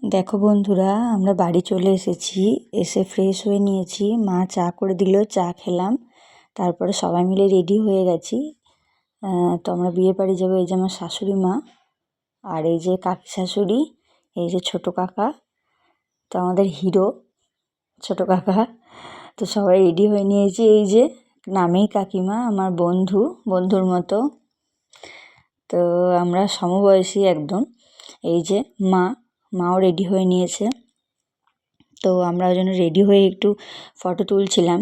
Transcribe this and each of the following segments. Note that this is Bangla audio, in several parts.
দেখো বন্ধুরা, আমরা বাড়ি চলে এসেছি। এসে ফ্রেশ হয়ে নিয়েছি, মা চা করে দিল, চা খেলাম। তারপরে সবাই মিলে রেডি হয়ে গেছি। তো আমরা বিয়ে বাড়ি যাবো। এই যে আমার শাশুড়ি মা, আর এই যে কাকি শাশুড়ি, এই যে ছোট কাকা, তো আমাদের হিরো ছোট কাকা। তো সবাই রেডি হয়ে নিয়েছি। এই যে নামেই কাকিমা, আমার বন্ধুর মতো। তো আমরা সমবয়সী একদম। এই যে মাও রেডি হয়ে নিয়েছে। তো আমরা ওই জন্য রেডি হয়ে একটু ফটো তুলছিলাম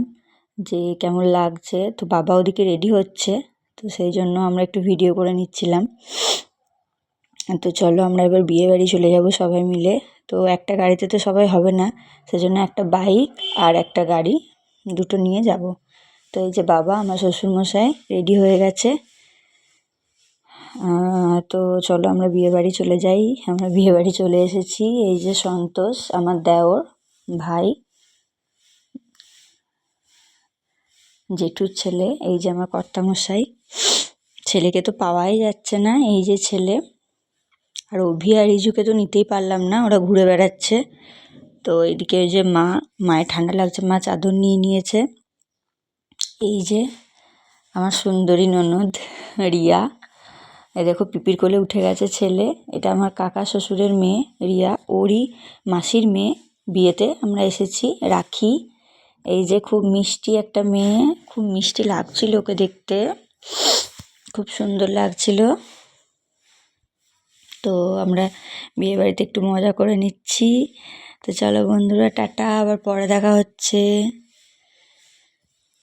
যে কেমন লাগছে। তো বাবা ওদিকে রেডি হচ্ছে, তো সেই জন্য আমরা একটু ভিডিও করে নিচ্ছিলাম। তো চলো আমরা এবার বিয়ে বাড়ি চলে যাব সবাই মিলে। তো একটা গাড়িতে তো সবাই হবে না, সেজন্য একটা বাইক আর একটা গাড়ি দুটো নিয়ে যাব। তো এই যে বাবা, আমার শ্বশুরমশাই রেডি হয়ে গেছে। তো চলো আমরা বিয়ে বাড়ি চলে যাই। আমরা বিয়ে বাড়ি চলে এসেছি। এই যে সন্তোষ, আমার দেওর ভাই, জেঠুর ছেলে। এই যে আমার কর্তামশাই। ছেলেকে তো পাওয়াই যাচ্ছে না, এই যে ছেলে। আর অভি আর রিজুকে তো নিতেই পারলাম না, ওরা ঘুরে বেড়াচ্ছে। তো এদিকে ওই যে মায়ের ঠান্ডা লাগছে, মা চাদর নিয়ে নিয়েছে। এই যে আমার সুন্দরী ননদ রিয়া, এই দেখো পিপির কোলে উঠে গেছে ছেলে। এটা আমার কাকা শ্বশুরের মেয়ে রিয়া, ওরই মাসির মেয়ে। বিয়েতে আমরা এসেছি রাখি। এই যে খুব মিষ্টি একটা মেয়ে, খুব মিষ্টি লাগছিল ওকে দেখতে, খুব সুন্দর লাগছিল। তো আমরা বিয়ে বাড়িতে একটু মজা করে নিচ্ছি। তো চলো বন্ধুরা, টাটা, আবার পরে দেখা হচ্ছে।